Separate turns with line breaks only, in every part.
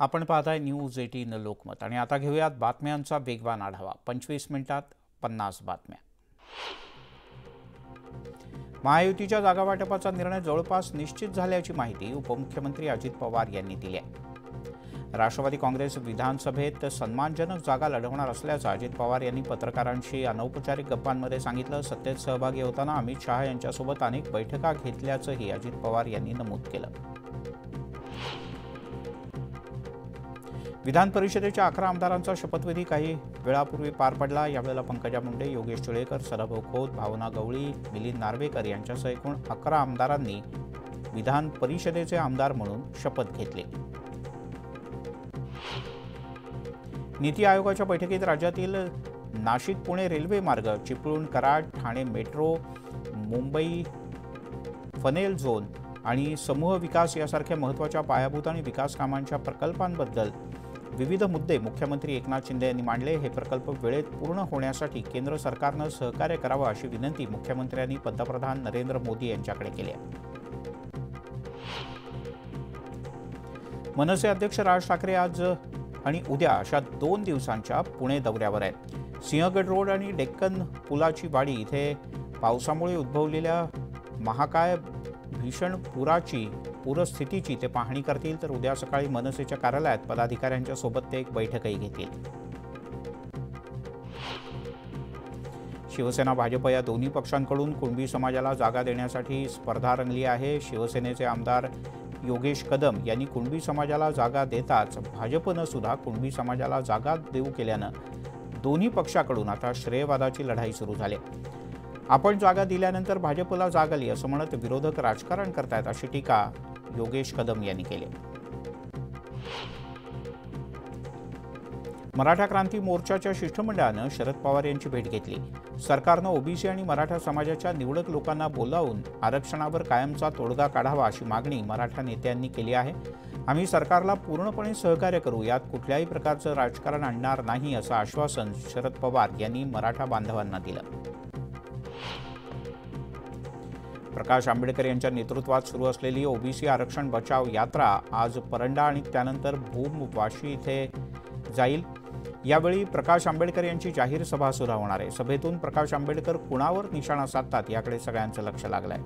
आपण पाहताय न्यूज 18 लोकमत आणि आता घेऊयात बातम्यांचा वेगवान आढावा। 25 मिनिटात 50 बातम्या। महायुतीच्या जागावाटपाचा निर्णय जवळपास निश्चित झाल्याची माहिती उपमुख्यमंत्री अजित पवार यांनी दिली आहे। राष्ट्रवादी काँग्रेस विधानसभेत सन्मानजनक जागा लढवणार असल्याचं अजित पवार यांनी पत्रकारांशी अनौपचारिक गप्पांमध्ये सांगितलं। सत्तेत सहभागी होताना अमित शहा यांच्यासोबत अनेक बैठका घेतल्याचंही अजित पवार यांनी नमूद केलं। विधान परिषदेच्या 11 आमदारांचा शपथविधी काही वेळापूर्वी पार पडला। यावेळेला पंकजा मुंडे, योगेश टिळेकर, सदाभाऊ खोत, भावना गवळी, मिलिंद नार्वेकर यांच्यासह एकूण 11 आमदारांनी विधान परिषदेचे आमदार म्हणून शपथ घेतली। नीती आयोगाच्या बैठकीत राज्यातील नाशिक-पुणे रेल्वे मार्ग, Chiplun Karad, Thane metro, Mumbai funnel zone आणि समूह विकास यासारख्या महत्त्वाच्या पायाभूत आणि विकास कामांच्या प्रकल्पांबद्दल विविध मुद्दे मुख्यमंत्री एकनाथ शिंदे यांनी मांडले। हे प्रकल्प वेळेत पूर्ण होण्यासाठी केंद्र सरकारनं सहकार्य करावं अशी विनंती मुख्यमंत्र्यांनी पंतप्रधान नरेंद्र मोदी यांच्याकडे केली आहे। मनसे अध्यक्ष राज ठाकरे आज आणि उद्या अशा 2 दिवसांच्या पुणे दौऱ्यावर आहेत। सिंहगड रोड आणि डेक्कन पुलाची वाडी इथे पावसामुळे उद्भवलेल्या महाकाय भीषण पूरस्थितीची ते पाहणी करतील, तर उद्या सकाळी मनसेच्या कार्यालयात पदाधिकाऱ्यांच्या सोबत ते एक बैठकही घेतील। शिवसेना भाजप या दोन्ही पक्षांकडून कुणबी समाजाला जागा देण्यासाठी स्पर्धा रंगली आहे। शिवसेनेचे आमदार योगेश कदम यांनी कुणबी समाजाला जागा देताच भाजपनं सुद्धा कुणबी समाजाला जागा देऊ केल्यानं दोन्ही पक्षाकडून आता श्रेयवादाची लढाई सुरू झाली। आपण जागा दिल्यानंतर भाजपला जाग आली असं म्हणत विरोधक राजकारण करतायत अशी टीका योगेश कदम यांनी केली। मराठा क्रांती मोर्चाच्या शिष्टमंडळानं शरद पवार यांची भेट घेतली। सरकारनं ओबीसी आणि मराठा समाजाच्या निवडक लोकांना बोलावून आरक्षणावर कायमचा तोडगा काढावा अशी मागणी मराठा नेत्यांनी केली आहे। आम्ही सरकारला पूर्णपणे सहकार्य करू, यात कुठल्याही प्रकारचं राजकारण आणणार नाही असं आश्वासन शरद पवार यांनी मराठा बांधवांना दिलं। प्रकाश आंबेडकर यांच्या नेतृत्वात सुरू असलेली ओबीसी आरक्षण बचाव यात्रा आज परंडा आणि त्यानंतर भूम वाशी इथे जाईल। यावेळी प्रकाश आंबेडकर यांची जाहीर सभा सुरू होणार आहे। सभेतून प्रकाश आंबेडकर कुणावर निशाणा साधतात याकडे सगळ्यांचं लक्ष लागलंय।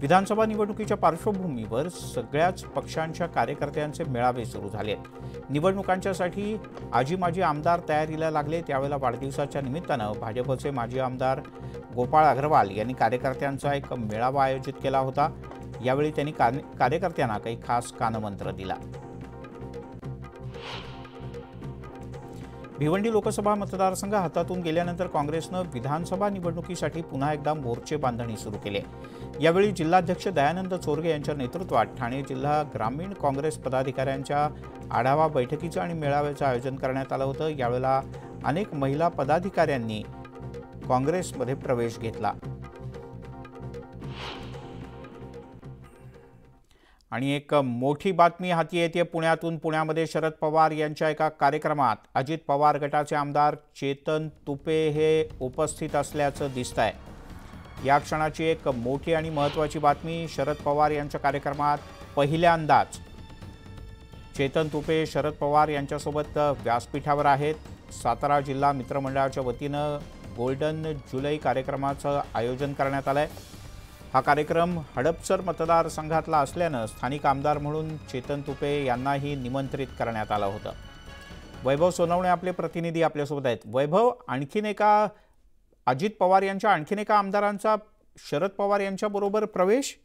विधानसभा निवडणुकीच्या पार्श्वभूमीवर सगळ्याच पक्षांच्या कार्यकर्त्यांचे मेळावे सुरू झाले आहेत। निवडणुकांच्यासाठी आजी माजी आमदार तयारीला लागले। त्यावेळेला वाढदिवसाच्या निमित्तानं भाजपचे माजी आमदार गोपाळ अग्रवाल यांनी कार्यकर्त्यांचा एक मेळावा आयोजित केला होता। यावेळी त्यांनी कार्यकर्त्यांना काही खास कानमंत्र दिला। भिवंडी लोकसभा मतदारसंघ हातातून गेल्यानंतर काँग्रेसनं विधानसभा निवडणुकीसाठी पुन्हा एकदा मोर्चे बांधणी सुरू केली। यावेळी जिल्हाध्यक्ष दयानंद चोरगे यांच्या नेतृत्वात ठाणे जिल्हा ग्रामीण काँग्रेस पदाधिकाऱ्यांच्या आढावा बैठकीचं आणि मेळाव्याचं आयोजन करण्यात आलं होतं। यावेळेला अनेक महिला पदाधिकाऱ्यांनी काँग्रेसमध्ये प्रवेश घेतला। आणि एक मोठी बातमी हाती येते पुण्यातून। पुण्यामध्ये शरद पवार यांच्या एका कार्यक्रमात अजित पवार गटाचे आमदार चेतन तुपे हे उपस्थित असल्याचं दिसतंय। या क्षणाची एक मोठी आणि महत्त्वाची बातमी, शरद पवार यांच्या कार्यक्रमात पहिल्यांदाच चेतन तुपे शरद पवार यांच्यासोबत व्यासपीठावर आहेत। सातारा जिल्हा मित्रमंडळाच्या वतीनं गोल्डन जुलै कार्यक्रमाचं आयोजन करण्यात आलंय। हा कार्यक्रम हडपसर मतदारसंघातला असल्यानं स्थानिक आमदार म्हणून चेतन तुपे यांनाही निमंत्रित करण्यात आलं होतं। वैभव सोनवणे आपले प्रतिनिधी आपल्यासोबत आहेत। वैभव, आणखीन एका अजित पवार यांच्या आणखीन एका आमदारांचा शरद पवार यांच्याबरोबर प्रवेश?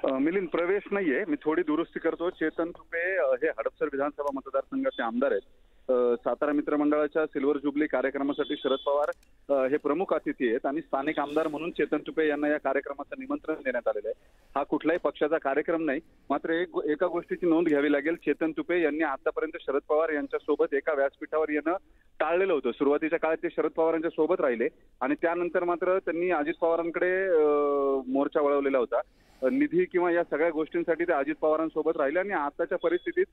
मिलिंद, प्रवेश नाहीये, मी थोडी दुरुस्ती करतो। चेतन तुपे हे हडपसर विधानसभा मतदारसंघाचे आमदार आहेत। सातारा मित्रमंडळाच्या सिल्वर जुबली कार्यक्रमासाठी शरद पवार हे प्रमुख अतिथी आहेत आणि स्थानिक आमदार म्हणून चेतन तुपे यांना या कार्यक्रमाचं निमंत्रण देण्यात आलेलं आहे। हा कुठल्याही पक्षाचा कार्यक्रम नाही। मात्र एका गोष्टीची नोंद घ्यावी लागेल, चेतन तुपे यांनी आतापर्यंत शरद पवार यांच्यासोबत एका व्यासपीठावर येणं टाळलेलं होतं। सुरुवातीच्या काळात ते शरद पवारांच्या सोबत राहिले आणि त्यानंतर मात्र त्यांनी अजित पवारांकडे मोर्चा वळवलेला होता। निधी किंवा या सगळ्या गोष्टींसाठी ते अजित पवारांसोबत राहिले आणि आताच्या परिस्थितीत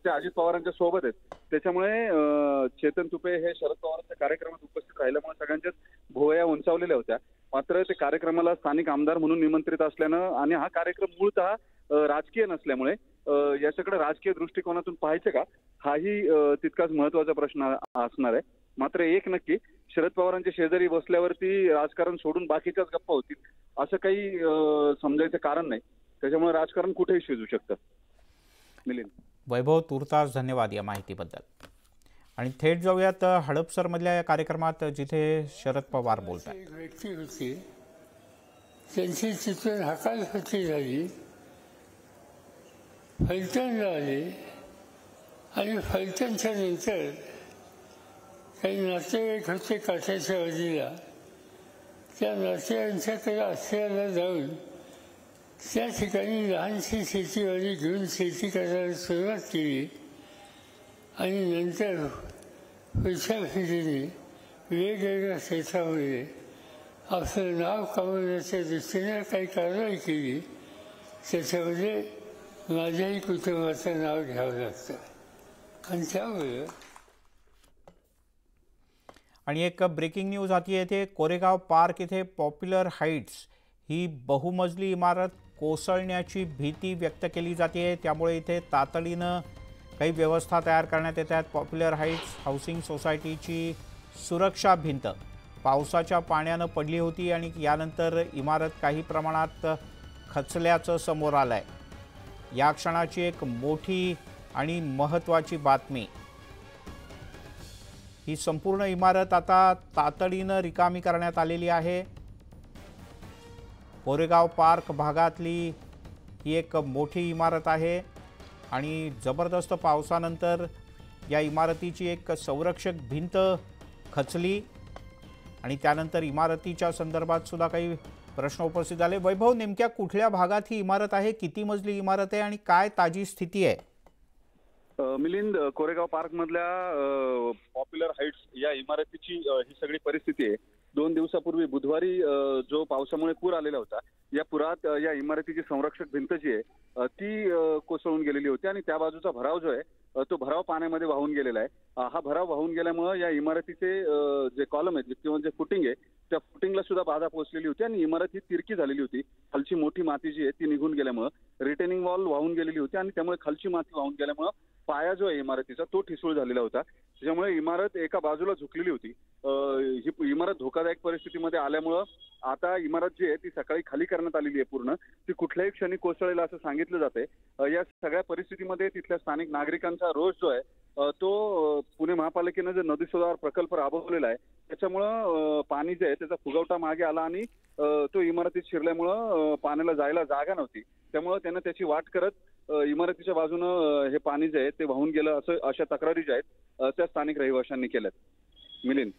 ते अजित पवारांच्या सोबत आहेत। त्याच्यामुळे चेतन तुपे हे शरद पवारांच्या कार्यक्रमात उपस्थित राहिल्यामुळे सगळ्यांच्याच भुवया उंचावलेल्या होत्या। मात्र ते कार्यक्रमाला स्थानिक आमदार म्हणून निमंत्रित असल्यानं आणि हा कार्यक्रम मूळतः राजकीय नसल्यामुळे याच्याकडे राजकीय दृष्टिकोनातून पाहायचं का हाही तितकाच महत्वाचा प्रश्न असणार आहे। मात्र एक नक्की, शरद पवारांच्या शेजारी बसल्यावरती राजकारण सोडून बाकीच्याच गप्पा होतील असं काही समजायचं कारण नाही। त्याच्यामुळे राजकारण कुठेही शिजू शकतं। मिलिंद,
वैभव तुर्तास धन्यवाद या माहितीबद्दल। आणि थेट जाऊयात हडपसरमधल्या या कार्यक्रमात जिथे शरद पवार बोलतात।
एक व्यक्ती होती, त्यांची तिथून हकालपट्टी झाली, फलटणला आले आणि फलटणच्या नंतर काही नातेवाईक होते काठाच्या बाजूला, त्या नातेवाईकांच्याकडे आश्रयाला जाऊन त्या ठिकाणी लहानशी शेतीवाडी घेऊन शेती करायला सुरुवात केली आणि नंतर पुढच्या पिढीने वेगवेगळ्या क्षेत्रामध्ये आपलं नाव कमवण्याच्या दृष्टीने काही कारवाई केली। त्याच्यामध्ये माझ्याही कुटुंबाचं नाव घ्यावं लागतं आणि त्यामुळे
आणि एक ब्रेकिंग न्यूज हाती येते। कोरेगाव पार्क येथे पॉप्युलर हाईट्स ही बहुमजली इमारत कोसळण्याची भीती व्यक्त केली जाते, त्यामुळे इथे तातडीनं काही व्यवस्था तयार करण्यात येतात। पॉप्युलर हाईट्स हाऊसिंग सोसायटीची सुरक्षा भिंत पावसाच्या पाण्यानं पडली होती आणि यानंतर इमारत काही प्रमाणात खचल्याचं समोर आलंय। या क्षणाची एक मोठी आणि महत्त्वाची बातमी, ही संपूर्ण इमारत आता तातडीनं रिकामी करण्यात आलेली आहे। कोरेगाव पार्क भागातली ही एक मोठी इमारत आहे आणि जबरदस्त पावसानंतर या इमारतीची एक संरक्षक भिंत खचली आणि त्यानंतर इमारतीच्या संदर्भात सुद्धा काही प्रश्न उपस्थित झाले। वैभव, नेमक्या कुठल्या भागात ही इमारत आहे, किती मजली इमारत आहे आणि काय ताजी स्थिती आहे?
मिलिंद, कोरेगाव पार्क मधल्या पॉप्युलर हाईट्स या इमारतीची ही सगळी परिस्थिती आहे। 2 दिवसापूर्वी बुधवारी जो पावसामुळे पूर आलेला होता, या पुरात या इमारतीची संरक्षक भिंत जी आहे ती कोसळून गेलेली होती आणि त्या बाजूचा भराव जो आहे तो भराव पाण्यामध्ये वाहून गेलेला आहे। हा भराव वाहून गेल्यामुळे या इमारतीचे जे कॉलम आहेत किंवा जे फुटिंग आहे त्या फुटिंगला सुद्धा बाधा पोहोचलेली होती आणि इमारत ही तिरकी झालेली होती। खालची मोठी माती जी आहे ती निघून गेल्यामुळे रिटेनिंग वॉल वाहून गेलेली होती आणि त्यामुळे खालची माती वाहून गेल्यामुळे पाया जो आहे इमारतीचा तो ठिसूळ झालेला होता। त्याच्यामुळे इमारत एका बाजूला झुकलेली होती। ही इमारत धोकादायक परिस्थितीमध्ये आल्यामुळं आता इमारत जी आहे ती सकाळी खाली करण्यात आलेली आहे पूर्ण। ती कुठल्याही क्षणी कोसळेल असं सांगितलं जाते। या सगळ्या परिस्थितीमध्ये तिथल्या स्थानिक नागरिकांचा रोष जो आहे तो पुणे महापालिकेनं जो नदी सुधार प्रकल्प राबवलेला आहे त्याच्यामुळं पाणी जे आहे त्याचा फुगवटा मागे आला आणि तो इमारतीत शिरल्यामुळं पाण्याला जायला जागा नव्हती। त्यामुळं त्यानं त्याची वाट करत इमारतीच्या बाजूनं हे पाणी जे आहे ते वाहून गेलं असं अशा तक्रारी ज्या आहेत त्या स्थानिक रहिवाशांनी केल्यात। मिलिंद,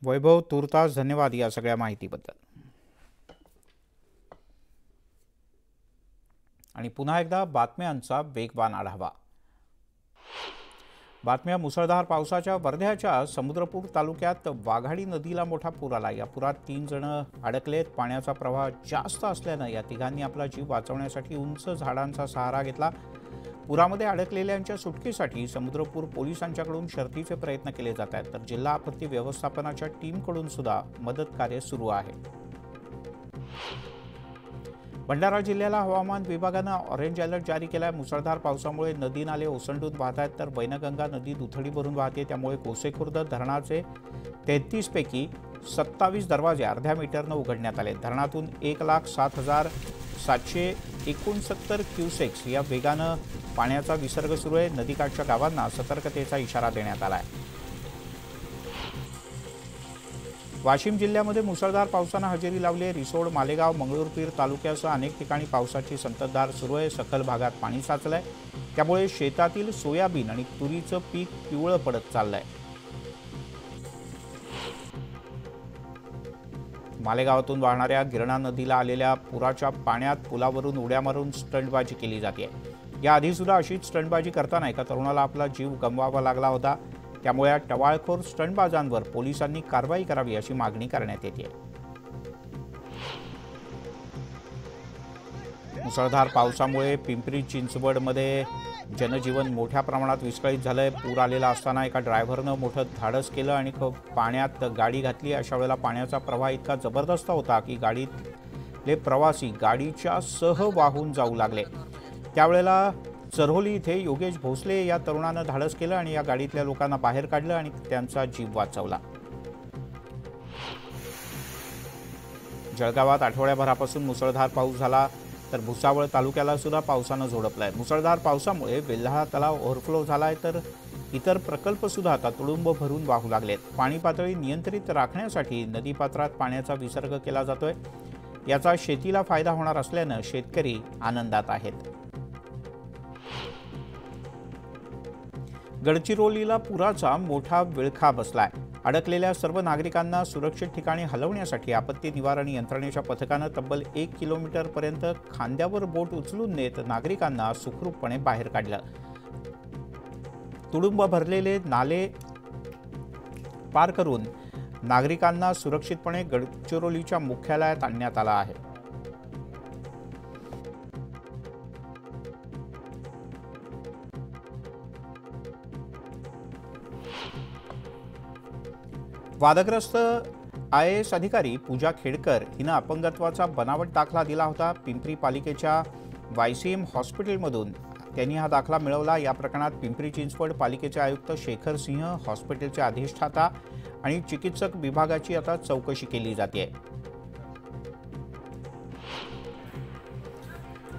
वैभव तुर्तास धन्यवाद या सगळ्या माहितीबद्दल। आणि पुन्हा एकदा बातम्यांचा वेगवान आढावा। बातम्या मुसळधार पावसाच्या वर्ध्याच्या समुद्रपूर तालुक्यात वाघाडी नदीला मोठा पूर आला। या पुरात 3 जण अडकलेत। पाण्याचा प्रवाह जास्त असल्यानं या तिघांनी आपला जीव वाचवण्यासाठी उंच झाडांचा सहारा घेतला। पुरामध्ये अडकलेल्यांच्या सुटकेसाठी समुद्रपूर पोलिसांच्याकडून शर्थीचे प्रयत्न केले जात आहेत, तर जिल्हा आपत्ती व्यवस्थापनाच्या टीमकडून सुद्धा मदत कार्य सुरू आहे। भंडारा जिल्ह्याला हवामान विभागानं ऑरेंज अलर्ट जारी केला आहे। मुसळधार पावसामुळे नदी नाले ओसंडून वाहत आहेत, तर वैनगंगा नदी दुथडी भरून वाहते। त्यामुळे गोसेखुर्द धरणाचे 33 पैकी 27 दरवाजे अर्ध्या मीटरनं उघडण्यात आले। धरणातून 1,07,769 क्युसेक्स या वेगानं पाण्याचा विसर्ग सुरू आहे। नदीकाठच्या गावांना सतर्कतेचा इशारा देण्यात आला आहे। वाशिम जिल्ह्यामध्ये मुसळधार पावसानं हजेरी लावली आहे। रिसोड, मालेगाव, मंगळूरपीर तालुक्यासह अनेक ठिकाणी पावसाची संततधार सुरू आहे। सखल भागात पाणी साचलंय, त्यामुळे शेतातील सोयाबीन आणि तुरीचं पीक पिवळं पडत चाललंय। मालेगावातून वाहणाऱ्या गिरणा नदीला आलेल्या पुराच्या पाण्यात पुलावरून उड्या मारून स्टंटबाजी केली जाते। याआधी सुद्धा अशीच स्टंटबाजी करताना एका तरुणाला आपला जीव गमवावा लागला होता। त्यामुळे या टवाळखोर स्टंटबाजांवर पोलिसांनी कारवाई करावी अशी मागणी करण्यात येते। मुसळधार पावसामुळे पिंपरी चिंचवडमध्ये जनजीवन मोठ्या प्रमाणात विस्कळीत झालंय। पूर आलेला असताना एका ड्रायव्हरनं मोठं धाडस केलं आणि पाण्यात गाडी घातली। अशा वेळेला पाण्याचा प्रवाह इतका जबरदस्त होता की गाडीतले प्रवासी गाडीच्या सह वाहून जाऊ लागले। त्यावेळेला चऱ्होली इथे योगेश भोसले या तरुणानं धाडस केलं आणि या गाडीतल्या लोकांना बाहेर काढलं आणि त्यांचा जीव वाचवला। जळगावात आठवड्याभरापासून मुसळधार पाऊस झाला, तर भुसावळ तालुक्याला सुद्धा पावसानं झोडपलाय। मुसळधार पावसामुळे वेल्हा तलाव ओव्हरफ्लो झालाय, तर इतर प्रकल्प सुद्धा आता तुडुंब भरून वाहू लागलेत। पाणी पातळी नियंत्रित राखण्यासाठी नदीपात्रात पाण्याचा विसर्ग केला जातोय। याचा शेतीला फायदा होणार असल्यानं शेतकरी आनंदात आहेत। गडचिरोलीला पुराचा मोठा विळखा बसलाय। अडकलेल्या सर्व नागरिकांना सुरक्षित ठिकाणी हलवण्यासाठी आपत्ती निवारण यंत्रणेच्या पथकानं तब्बल 1 किलोमीटरपर्यंत खांद्यावर बोट उचलून नेत नागरिकांना सुखरूपपणे बाहेर काढलं। तुडुंब भरलेले नाले पार करून नागरिकांना सुरक्षितपणे गडचिरोलीच्या मुख्यालयात आणण्यात आलं आहे। वादग्रस्त IAS अधिकारी पूजा खेडकर हिनं अपंगत्वाचा बनावट दाखला दिला होता। पिंपरी पालिकेच्या YCM हॉस्पिटलमधून त्यांनी हा दाखला मिळवला। या प्रकरणात पिंपरी चिंचवड पालिकेचे आयुक्त शेखर सिंह, हॉस्पिटलचे अधिष्ठाता आणि चिकित्सक विभागाची आता चौकशी केली जाते।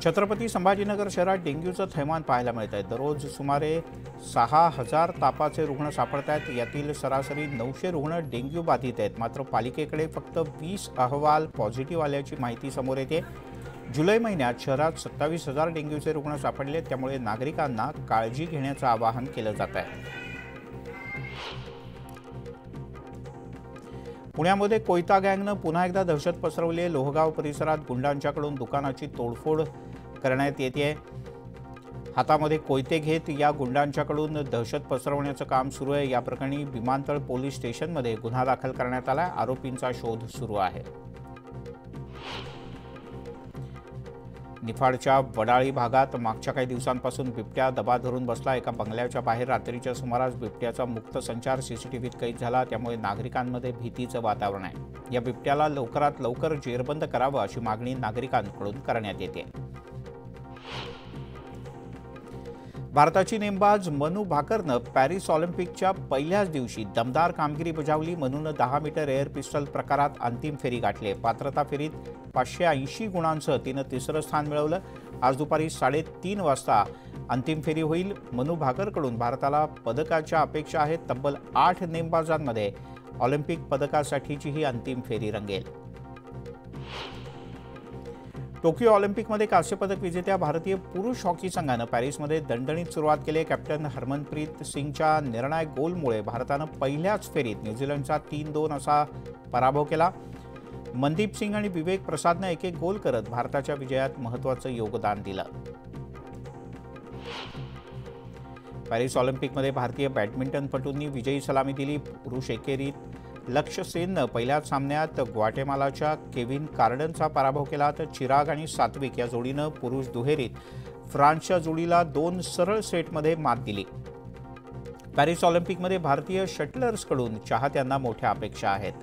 छत्रपती संभाजीनगर शहरात डेंग्यूचं थैमान पाहायला मिळत आहे। दररोज सुमारे 6000 तापाचे रुग्ण सापडत आहेत। यातील सरासरी 900 रुग्ण डेंग्यू बाधित आहेत। मात्र पालिकेकडे फक्त 20 अहवाल पॉझिटिव्ह आल्याची माहिती समोर येते। जुलै महिन्यात शहरात 27,000 डेंग्यूचे रुग्ण सापडले, त्यामुळे नागरिकांना काळजी घेण्याचं आवाहन केलं जात आहे। पुण्यामध्ये कोयता गँगनं पुन्हा एकदा दहशत पसरवली आहे। लोहगाव परिसरात गुंडांच्याकडून दुकानाची तोडफोड करण्यात येते। हातामध्ये कोयते घेत या गुंडांच्याकडून दहशत पसरवण्याचं काम सुरू आहे। या प्रकरणी विमानतळ पोलीस स्टेशनमध्ये गुन्हा दाखल करण्यात आला। आरोपींचा शोध सुरू आहे। निफाडच्या वडाळी भागात मागच्या काही दिवसांपासून बिबट्या दबा धरून बसला। एका बंगल्याच्या बाहेर रात्रीच्या सुमारास बिबट्याचा मुक्त संचार सीसीटीव्हीत कैद झाला, त्यामुळे नागरिकांमध्ये भीतीचं वातावरण आहे। या बिबट्याला लवकरात लवकर जेरबंद करावं अशी मागणी नागरिकांकडून करण्यात येते। भारताची नेमबाज मनू भाकरनं पॅरिस ऑलिम्पिकच्या पहिल्याच दिवशी दमदार कामगिरी बजावली। मनूनं 10 मीटर एअर पिस्टल प्रकारात अंतिम फेरी गाठली। पात्रता फेरीत 580 गुणांसह तिनं तिसरं स्थान मिळवलं। आज दुपारी 3:30 वाजता अंतिम फेरी होईल। मनू भाकरकडून भारताला पदकाच्या अपेक्षा आहेत। तब्बल 8 नेमबाजांमध्ये ऑलिम्पिक पदकासाठीची ही अंतिम फेरी रंगेल। टोकियो ऑलिम्पिकमध्ये कांस्यपदक विजेत्या भारतीय पुरुष हॉकी संघानं पॅरिसमध्ये दणदणीत सुरुवात केली। कॅप्टन हरमनप्रीत सिंगच्या निर्णायक गोलमुळे भारतानं पहिल्याच फेरीत न्यूझीलंडचा 3-2 असा पराभव केला। मनदीप सिंग आणि विवेक प्रसादनं एक गोल करत भारताच्या विजयात महत्त्वाचं योगदान दिलं। पॅरिस ऑलिम्पिकमध्ये भारतीय बॅडमिंटनपटूंनी विजयी सलामी दिली। पुरुष एकेरीत लक्ष्य सेननं पहिल्याच सामन्यात ग्वाटेमालाच्या केविन कार्डनचा पराभव केला, तर चिराग आणि सात्विक या जोडीनं पुरुष दुहेरीत फ्रान्सच्या जोडीला 2 सरळ सेटमध्ये मात दिली। पॅरिस ऑलिम्पिकमध्ये भारतीय शटलर्सकडून चाहत्यांना मोठ्या अपेक्षा आहेत।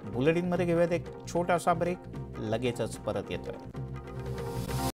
बुलेटिनमध्ये घेऊयात एक छोटासा ब्रेक, लगेचच परत येतोय।